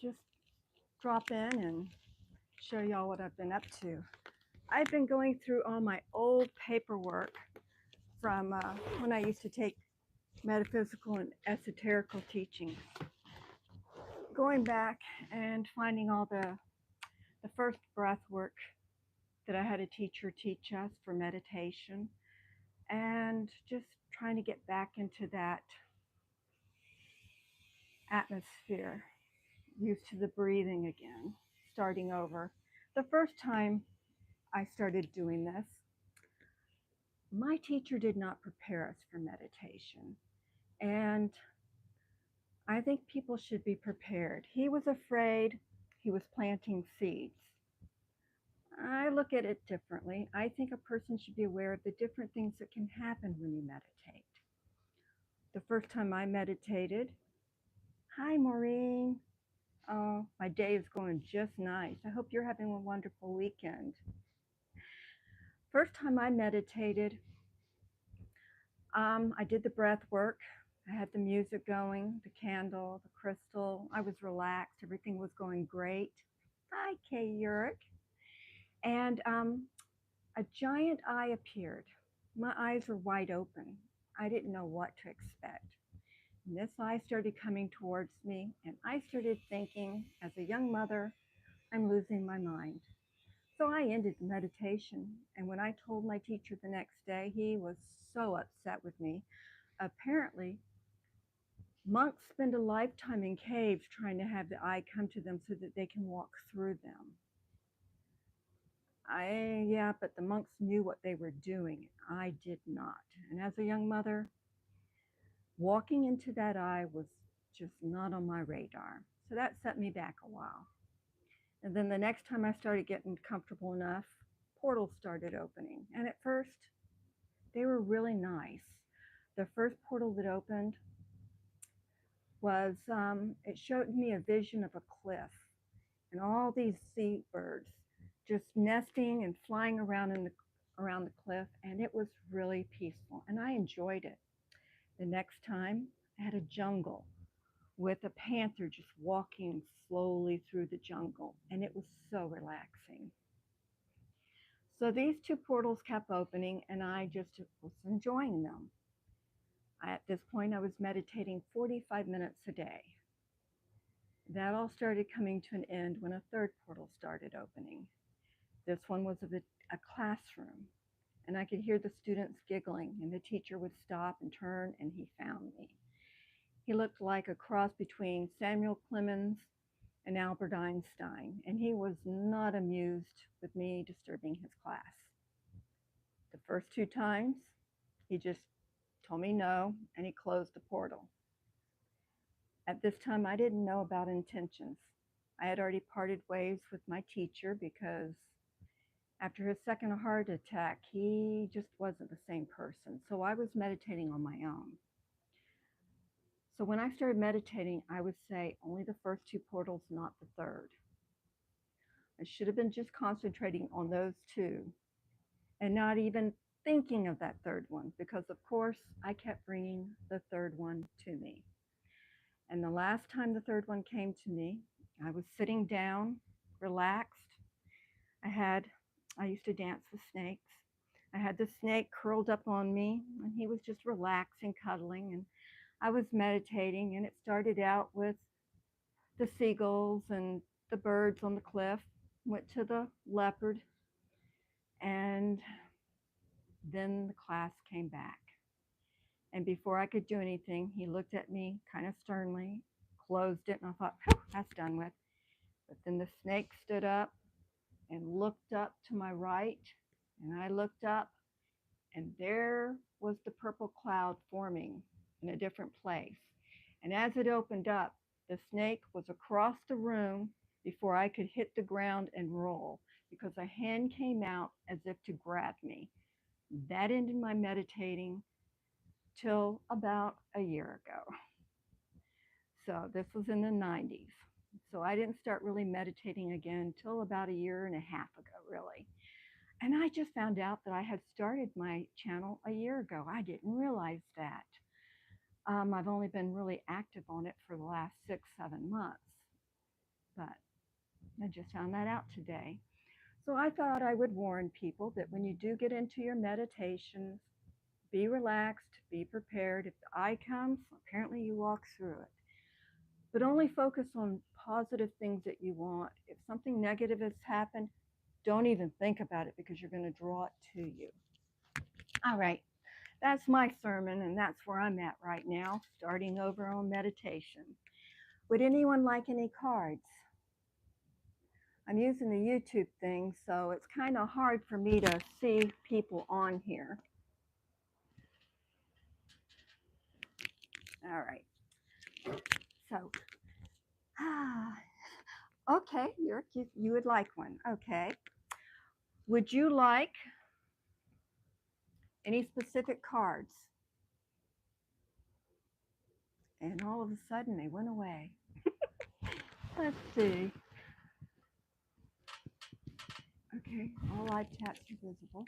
just drop in and show y'all what I've been up to. I've been going through all my old paperwork from when I used to take metaphysical and esoterical teachings, going back and finding all the first breath work that I had a teacher teach us for meditation, and just trying to get back into that atmosphere, used to the breathing again, starting over. The first time I started doing this, my teacher did not prepare us for meditation. And I think people should be prepared. He was afraid he was planting seeds. I look at it differently. I think a person should be aware of the different things that can happen when you meditate. The first time I meditated, hi Maureen. Oh, my day is going just nice. I hope you're having a wonderful weekend. First time I meditated, I did the breath work. I had the music going, the candle, the crystal. I was relaxed. Everything was going great. Hi, Kay Uric. And a giant eye appeared. My eyes were wide open. I didn't know what to expect. And this eye started coming towards me, and I started thinking, as a young mother, I'm losing my mind. So I ended the meditation. And when I told my teacher the next day, he was so upset with me. Apparently, monks spend a lifetime in caves trying to have the eye come to them so that they can walk through them. Yeah, but the monks knew what they were doing. I did not. And as a young mother, walking into that eye was just not on my radar. So that set me back a while. And then the next time I started getting comfortable enough, portals started opening. And at first, they were really nice. The first portal that opened was, it showed me a vision of a cliff and all these seabirds just nesting and flying around the cliff, and it was really peaceful, and I enjoyed it. The next time, I had a jungle with a panther just walking slowly through the jungle, and it was so relaxing. So these two portals kept opening, and I just was enjoying them. At this point, I was meditating 45 minutes a day. That all started coming to an end when a third portal started opening. This one was of a classroom, and I could hear the students giggling, and the teacher would stop and turn, and he found me. He looked like a cross between Samuel Clemens and Albert Einstein, and he was not amused with me disturbing his class. The first two times, he just told me no, and he closed the portal. At this time, I didn't know about intentions. I had already parted ways with my teacher because after his second heart attack, he just wasn't the same person. So I was meditating on my own. So when I started meditating, I would say only the first two portals, not the third. I should have been just concentrating on those two and not even thinking of that third one, because of course I kept bringing the third one to me. And the last time the third one came to me, I was sitting down, relaxed. I used to dance with snakes. I had the snake curled up on me, and he was just relaxing, cuddling, and I was meditating. And it started out with the seagulls and the birds on the cliff, went to the leopard, and then the class came back. And before I could do anything, he looked at me kind of sternly, closed it, and I thought, that's done with. But then the snake stood up and looked up to my right, and I looked up, and there was the purple cloud forming in a different place. And as it opened up, the snake was across the room before I could hit the ground and roll, because a hand came out as if to grab me. That ended my meditating till about a year ago. So this was in the 90s. So I didn't start really meditating again till about a year and a half ago, really. And I just found out that I had started my channel a year ago. I didn't realize that. I've only been really active on it for the last 6-7 months. but I just found that out today. So I thought I would warn people that when you do get into your meditations, be relaxed, be prepared. If the eye comes, apparently you walk through it. But only focus on positive things that you want. If something negative has happened, don't even think about it because you're going to draw it to you. All right, that's my sermon, and that's where I'm at right now, starting over on meditation. Would anyone like any cards? I'm using the YouTube thing, so it's kind of hard for me to see people on here. All right. So, okay, you would like one. Okay. Would you like any specific cards? And all of a sudden they went away. Let's see. Okay, all live chats are visible.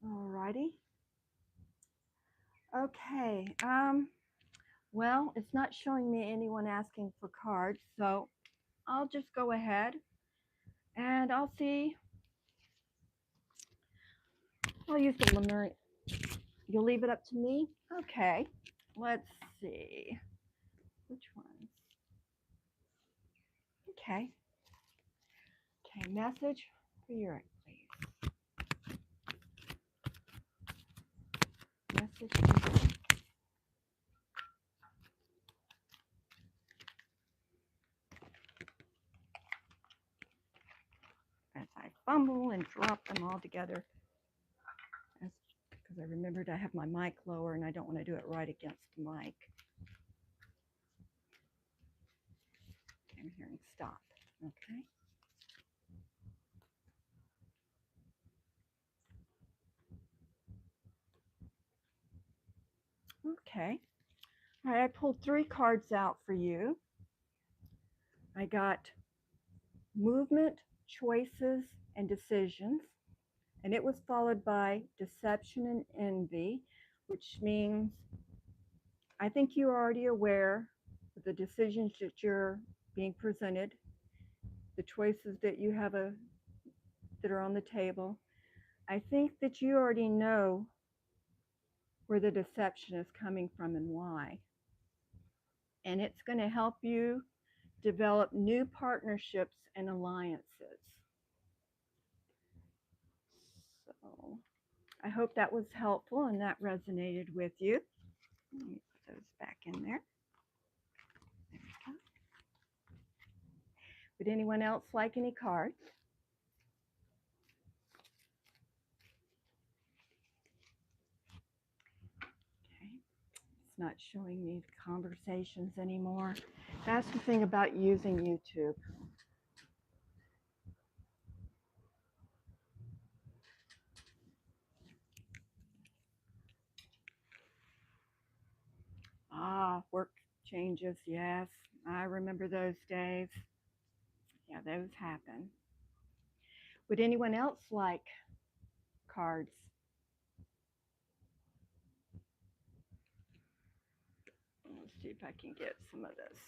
All righty. Okay. Well, it's not showing me anyone asking for cards, so I'll just go ahead and I'll see. I'll use the Lemurian. You'll leave it up to me? Okay. Let's see. Which ones? Okay. Okay, message for Europe, please. Message for Europe. As I fumble and drop them all together, because I remembered I have my mic lower and I don't want to do it right against the mic. I'm hearing stop. Okay. Okay. All right, I pulled 3 cards out for you. I got movement, choices, and decisions. And it was followed by deception and envy, which means I think you're already aware of the decisions that you're being presented, the choices that you have that are on the table. I think that you already know where the deception is coming from and why. And it's going to help you develop new partnerships and alliances. So I hope that was helpful and that resonated with you. Let me put those back in there. There we go. Would anyone else like any cards? Okay. It's not showing me the conversations anymore. That's the thing about using YouTube. Work changes, yes. I remember those days. Yeah, those happen. Would anyone else like cards? Let's see if I can get some of this.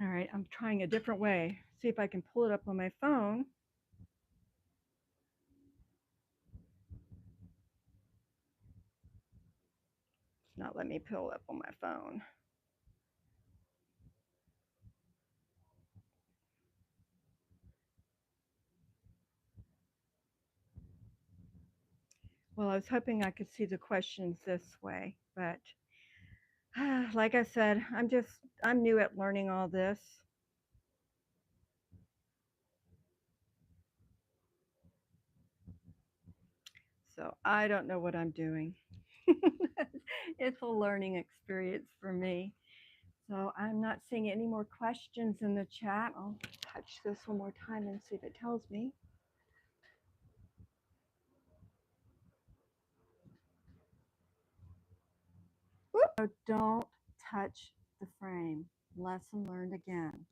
All right, I'm trying a different way. See if I can pull it up on my phone. It's not letting me pull it up on my phone. Well, I was hoping I could see the questions this way, but like I said, I'm new at learning all this. So I don't know what I'm doing. It's a learning experience for me. So I'm not seeing any more questions in the chat. I'll touch this one more time and see if it tells me. don't touch the frame. Lesson learned again.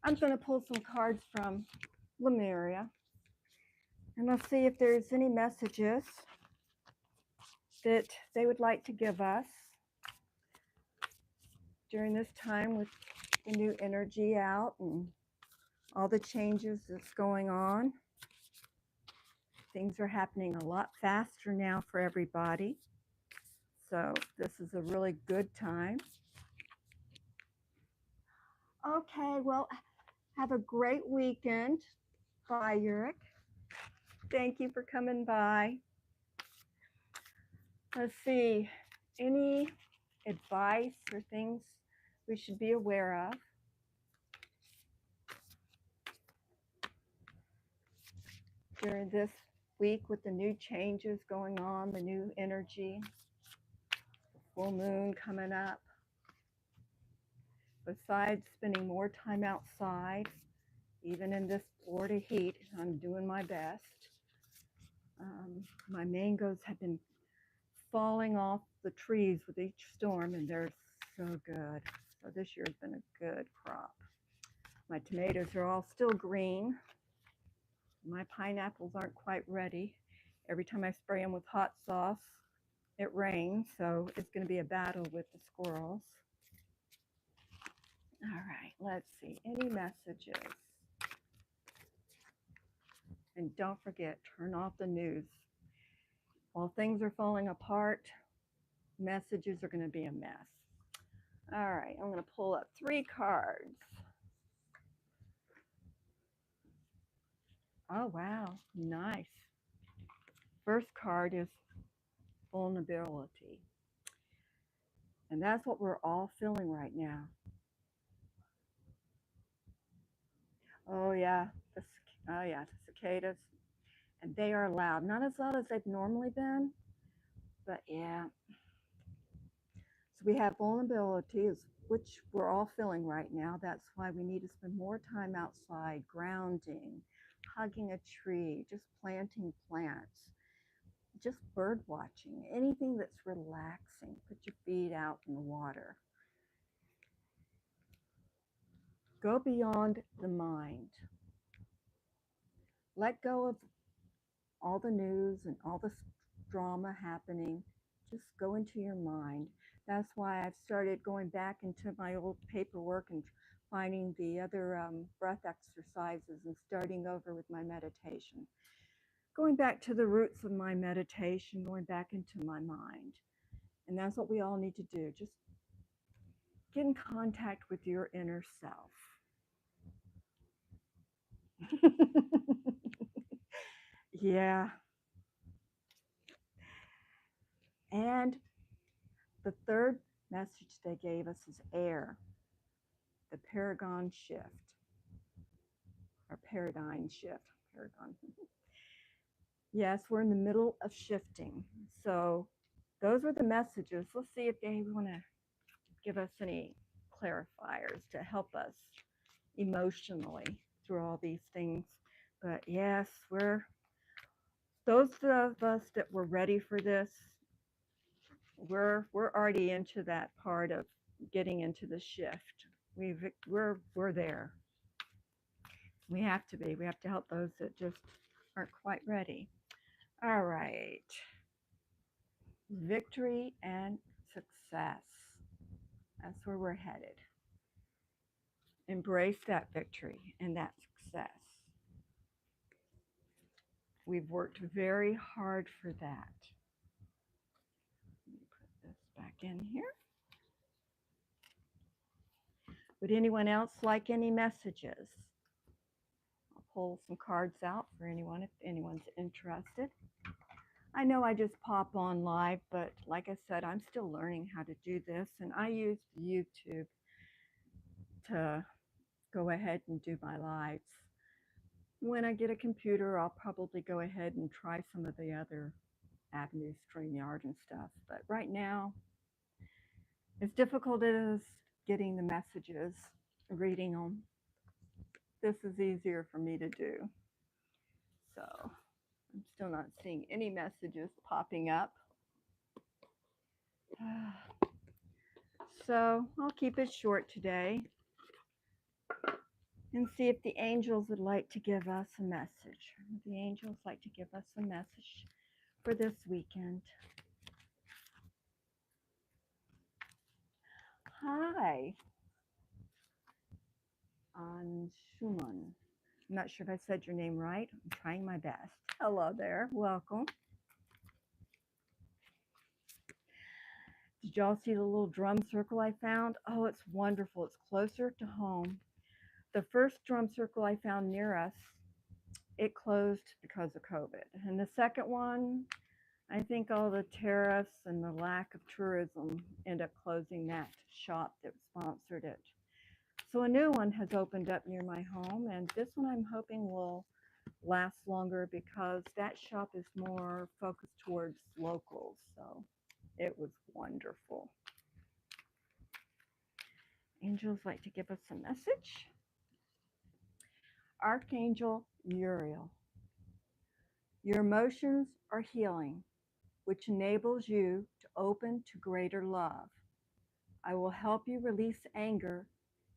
I'm going to pull some cards from Lemuria, and let's see if there's any messages that they would like to give us during this time with the new energy out and all the changes that's going on. Things are happening a lot faster now for everybody. So this is a really good time. Okay, well, have a great weekend. Bye, Yurik. Thank you for coming by. Let's see, any advice or things we should be aware of? During this week with the new changes going on, the new energy, the full moon coming up. Besides spending more time outside, even in this Florida heat, I'm doing my best. My mangoes have been falling off the trees with each storm, and they're so good. So this year's been a good crop. My tomatoes are all still green. My pineapples aren't quite ready. Every time I spray them with hot sauce, it rains, so it's going to be a battle with the squirrels. All right, let's see, any messages? And don't forget, turn off the news. While things are falling apart, messages are going to be a mess. All right, I'm going to pull up 3 cards. Oh, wow, nice. First card is vulnerability. And that's what we're all feeling right now. Oh, yeah, the cicadas. And they are loud. Not as loud as they've normally been, but yeah. So we have vulnerabilities, which we're all feeling right now. That's why we need to spend more time outside, grounding, hugging a tree, just planting plants, just bird watching, anything that's relaxing. Put your feet out in the water. Go beyond the mind. Let go of all the news and all the drama happening. Just go into your mind. That's why I've started going back into my old paperwork and finding the other breath exercises and starting over with my meditation. Going back to the roots of my meditation, going back into my mind. And that's what we all need to do. Just get in contact with your inner self. Yeah. And the third message they gave us is air, the paragon shift, or paradigm shift. Paragon. Yes, we're in the middle of shifting. So those were the messages. Let's see if they want to give us any clarifiers to help us emotionally through all these things. But yes, those of us that were ready for this, we're already into that part of getting into the shift. We're there. We have to be. We have to help those that just aren't quite ready. All right. Victory and success. That's where we're headed. Embrace that victory and that success. We've worked very hard for that. Let me put this back in here. Would anyone else like any messages? I'll pull some cards out for anyone if anyone's interested. I know I just pop on live, but like I said, I'm still learning how to do this, and I use YouTube to go ahead and do my lives. When I get a computer, I'll probably go ahead and try some of the other avenues, StreamYard and stuff. But right now, as difficult as getting the messages, reading them, this is easier for me to do. So I'm still not seeing any messages popping up. So I'll keep it short today and see if the angels would like to give us a message. The angels like to give us a message for this weekend. Hi, Anshuman. I'm not sure if I said your name right. I'm trying my best. Hello there. Welcome. Did y'all see the little drum circle I found? Oh, it's wonderful. It's closer to home. The first drum circle I found near us, it closed because of COVID. And the second one, I think all the tariffs and the lack of tourism end up closing that shop that sponsored it. So a new one has opened up near my home, and this one I'm hoping will last longer because that shop is more focused towards locals. So it was wonderful. Angels like to give us a message. Archangel Uriel. Your emotions are healing, which enables you to open to greater love. I will help you release anger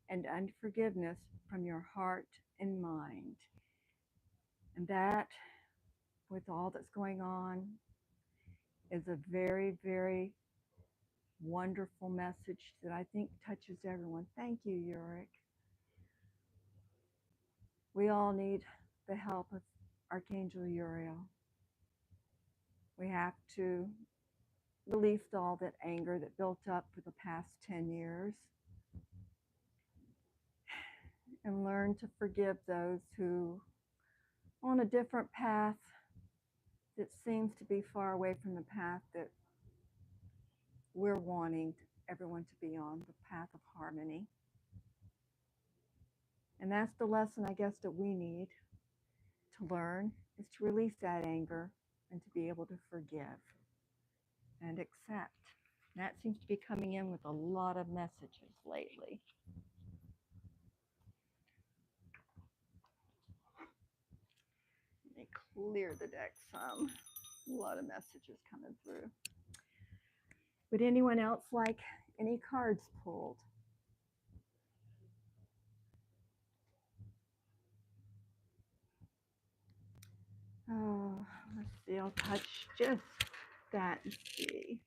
and unforgiveness from your heart and mind. And that, with all that's going on, is a very, very wonderful message that I think touches everyone. Thank you, Uric. We all need the help of Archangel Uriel. We have to release all that anger that built up for the past 10 years and learn to forgive those who are on a different path that seems to be far away from the path that we're wanting everyone to be on, the path of harmony. And that's the lesson, I guess, that we need to learn, is to release that anger and to be able to forgive and accept. That seems to be coming in with a lot of messages lately. Let me clear the deck some. A lot of messages coming through. Would anyone else like any cards pulled? Oh, let's see. I'll touch just that and see.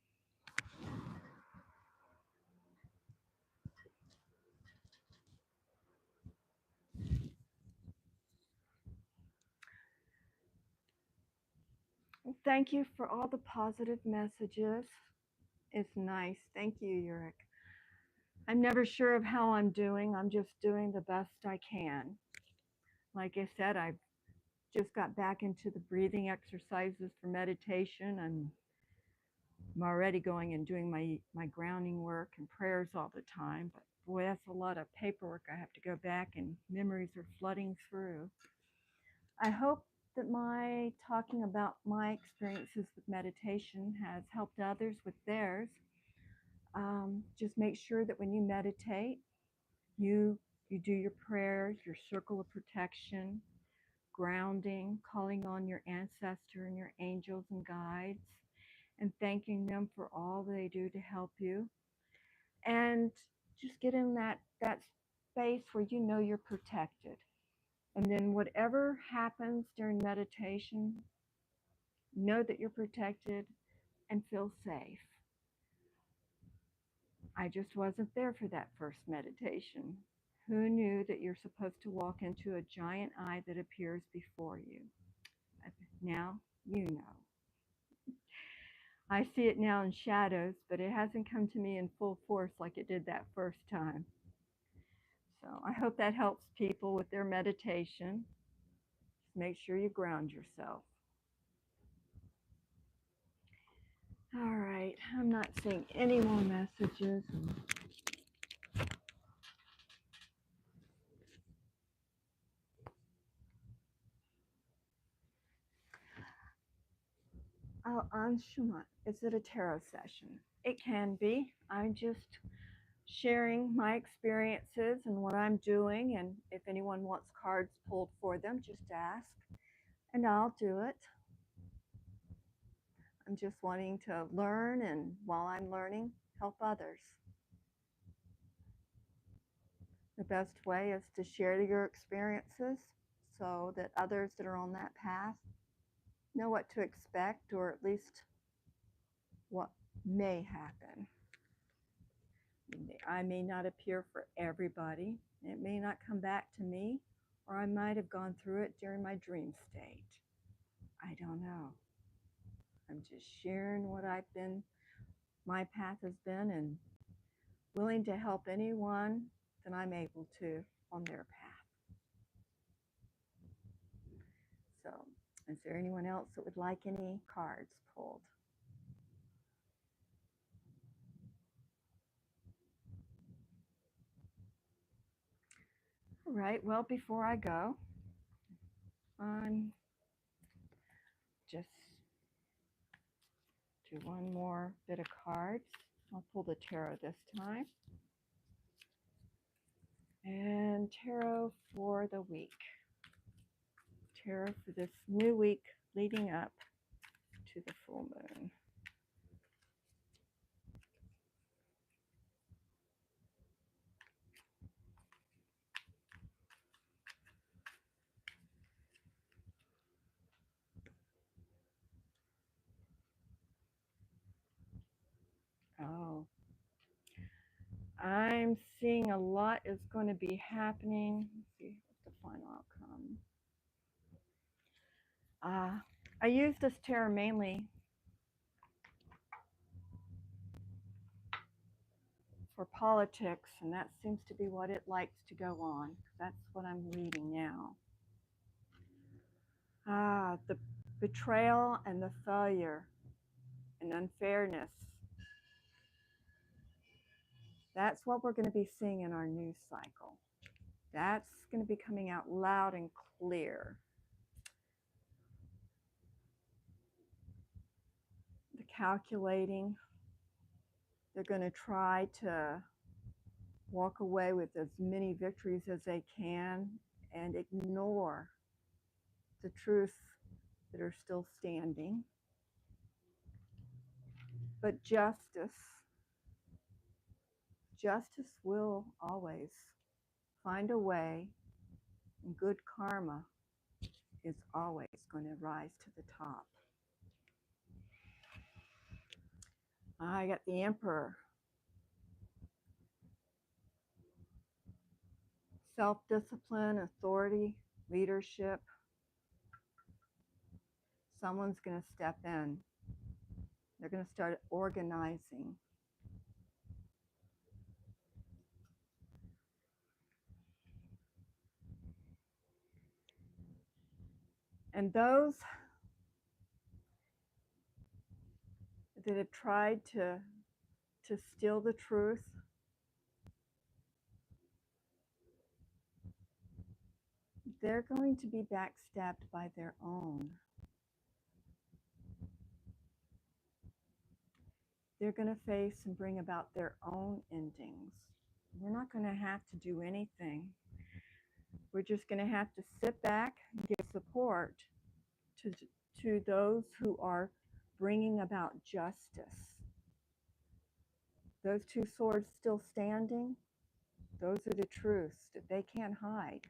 Well, thank you for all the positive messages. It's nice. Thank you, Yurik. I'm never sure of how I'm doing. I'm just doing the best I can. Like I said, I've just got back into the breathing exercises for meditation. I'm already going and doing my grounding work and prayers all the time. But boy, that's a lot of paperwork I have to go back, and memories are flooding through. I hope that my talking about my experiences with meditation has helped others with theirs. Just make sure that when you meditate, you do your prayers, your circle of protection, grounding, calling on your ancestor and your angels and guides, and thanking them for all they do to help you. And just get in that space where you know you're protected. And then whatever happens during meditation, know that you're protected and feel safe. I just wasn't there for that first meditation. Who knew that you're supposed to walk into a giant eye that appears before you? Now you know. I see it now in shadows, but it hasn't come to me in full force like it did that first time. So I hope that helps people with their meditation. Just make sure you ground yourself. All right, I'm not seeing any more messages. Oh, Anshuma, is it a tarot session? It can be. I'm just sharing my experiences and what I'm doing. And if anyone wants cards pulled for them, just ask and I'll do it. I'm just wanting to learn, and while I'm learning, help others. The best way is to share your experiences so that others that are on that path know what to expect, or at least what may happen. I may not appear for everybody. It may not come back to me, or I might have gone through it during my dream state. I don't know. I'm just sharing what my path has been, and willing to help anyone that I'm able to on their path. So, is there anyone else that would like any cards pulled? All right, well, before I go, I'm just do one more bit of cards. I'll pull the tarot this time. And tarot for the week. Tarot for this new week leading up to the full moon. Oh, I'm seeing a lot is going to be happening. Let's see what the final outcome. I use this tarot mainly for politics, and that seems to be what it likes to go on. That's what I'm reading now. The betrayal and the failure and unfairness. That's what we're going to be seeing in our news cycle. That's going to be coming out loud and clear. The calculating. They're going to try to walk away with as many victories as they can and ignore the truths that are still standing. But justice will always find a way, and good karma is always going to rise to the top. I got the Emperor. Self-discipline, authority, leadership. Someone's going to step in. They're going to start organizing. And those that have tried to steal the truth, they're going to be backstabbed by their own. They're going to face and bring about their own endings. We're not going to have to do anything. We're just going to have to sit back and give support to those who are bringing about justice. Those two swords still standing, those are the truths that they can't hide.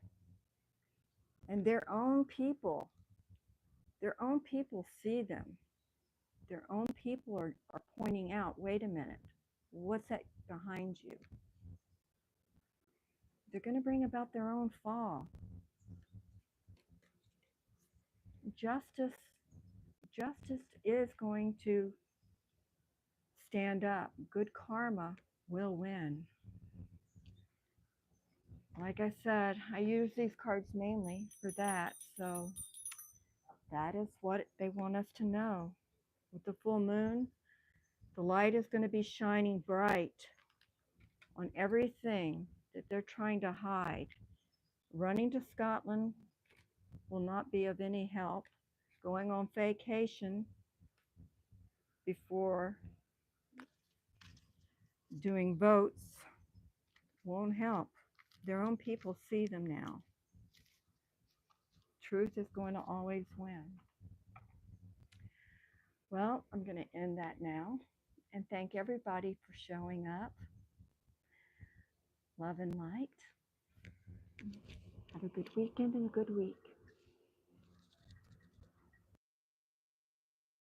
And their own people see them. Their own people are pointing out, wait a minute, what's that behind you? They're going to bring about their own fall. Justice is going to stand up. Good karma will win. Like I said, I use these cards mainly for that. So that is what they want us to know. With the full moon, the light is going to be shining bright on everything that they're trying to hide. Running to Scotland will not be of any help. Going on vacation before doing votes won't help. Their own people see them now. Truth is going to always win. Well, I'm going to end that now and thank everybody for showing up. Love and light. Have a good weekend and a good week.